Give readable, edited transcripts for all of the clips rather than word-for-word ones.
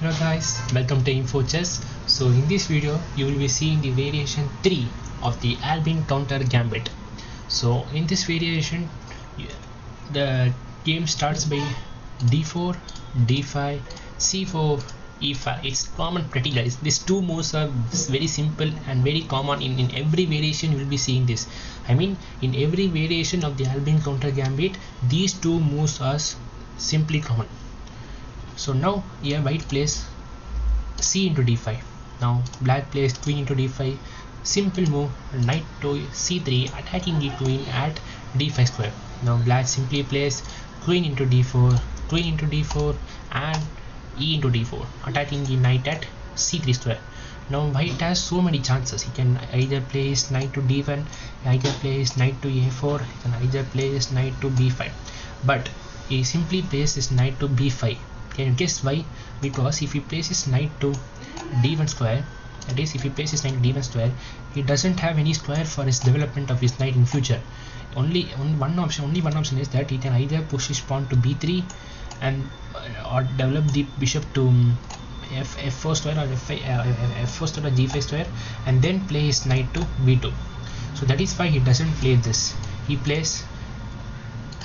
Hello guys, welcome to Info Chess. So in this video you will be seeing the variation 3 of the Albin counter Gambit. So in this variation the game starts by d4, d5, c4, e5. It's common pretty guys. These two moves are very simple and very common in every variation. You will be seeing this. I mean, in every variation of the Albin counter Gambit, these two moves are simply common. So now here white plays c into d5. Now black plays queen into d5. Simple move, knight to c3, attacking the queen at d5 square. Now black simply plays queen into d4, and e into d4, attacking the knight at c3 square. Now white has so many chances. He can either place knight to d1, either place knight to a4, he can either place knight to b5, but he simply places knight to b5. Can you guess why? Because if he places knight to d1 square, that is, if he places knight to d1 square, he doesn't have any square for his development of his knight in future. Only one option is that he can either push his pawn to b3 and or develop the bishop to f4 square or f4 square or g5 square, and then play his knight to b2. So that is why he doesn't play this. He plays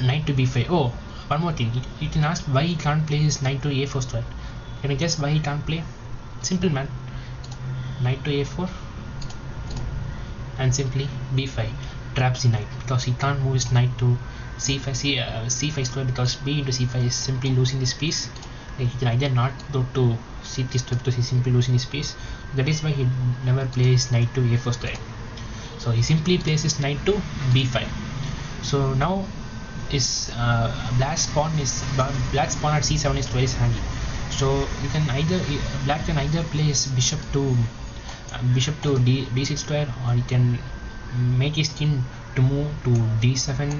knight to b5. Oh, one more thing, you can ask why he can't play his knight to a4 square. Can you guess why he can't play? Simple man, knight to a4 and simply b5 traps the knight, because he can't move his knight to c5 square, because b into c5 is simply losing this piece. He can either not go to c3 square because he's simply losing his piece. That is why he never plays knight to a4 square. So he simply places knight to b5. So now is black's pawn at c7 is very handy. So you can either black can either place bishop to d6 square, or you can make his king to move to d7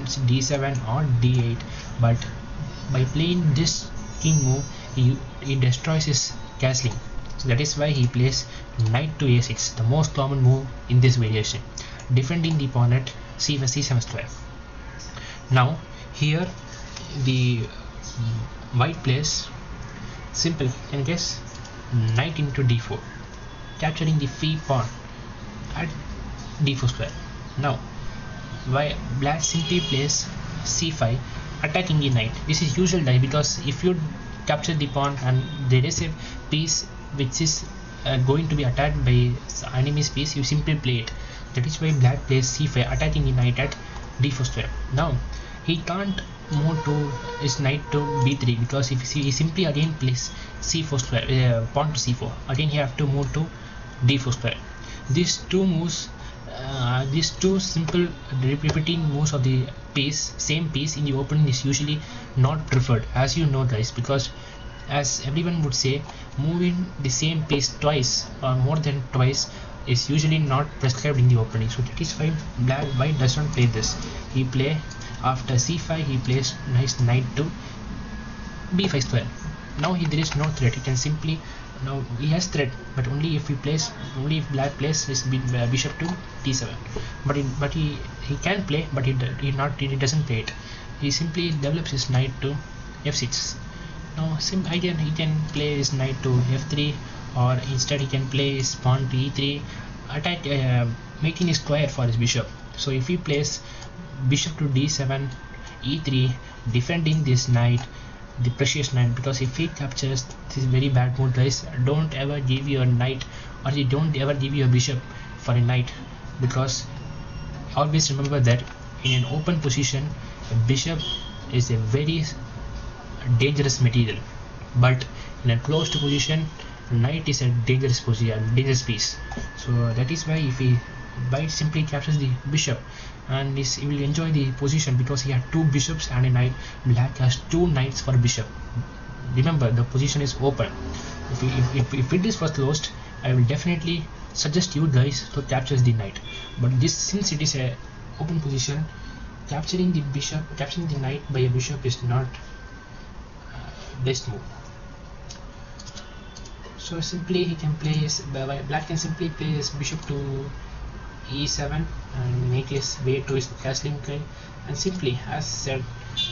or d8. But by playing this king move, he destroys his castling. So that is why he plays knight to a6, the most common move in this variation, defending the pawn at c7 square. Now here the white plays simple, can guess, knight into d4, capturing the free pawn at d4 square. Now why black simply plays c5, attacking the knight. This is usual die, because if you capture the pawn and there is a piece which is going to be attacked by enemy's piece, you simply play it. That is why black plays c5, attacking the knight at d4 square. Now he can't move to his knight to b3, because if he simply again plays c4 square, pawn to c4, again he have to move to d4 square. These two moves, these two simple repeating moves of the same piece in the opening is usually not preferred, as you know guys, because as everyone would say, moving the same piece twice or more than twice is usually not prescribed in the opening. So that is why white does not play this. He play after c5, he plays nice knight to b5 square. Now there is no threat. He can simply, now he has threat, but only if black plays his bishop to d7. But he can play, but he doesn't play it. He simply develops his knight to f6. Now again he can play his knight to f3, or instead he can play his pawn to e3, attack, making a square for his bishop. So if he plays bishop to d7, e3, defending this knight, the precious knight, because if he captures, this is very bad move guys. Don't ever give your knight, or you don't ever give your bishop for a knight, because always remember that in an open position a bishop is a very dangerous material, but in a closed position knight is a dangerous piece. So that is why if white simply captures the bishop, and he will enjoy the position, because he had two bishops and a knight. Black has two knights for bishop. Remember, the position is open. If it was closed, I will definitely suggest you guys to capture the knight. But since it is a open position, capturing the knight by a bishop is not best move. So simply he can play black can simply play his bishop to e7 and make his way to his castling king, and simply, as said,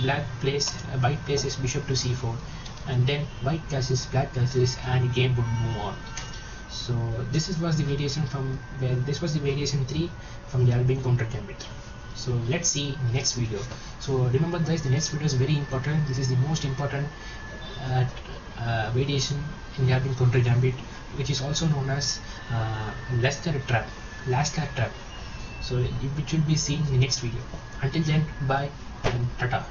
white places bishop to c4, and then white castles, black castles, and the game would move on. So this was the variation from this was the variation 3 from the Albin counter Gambit. So let's see in the next video. So remember guys, the next video is very important. This is the most important variation in the Albin counter Gambit, which is also known as last card trap. So it will be seen in the next video. Until then, bye and tata.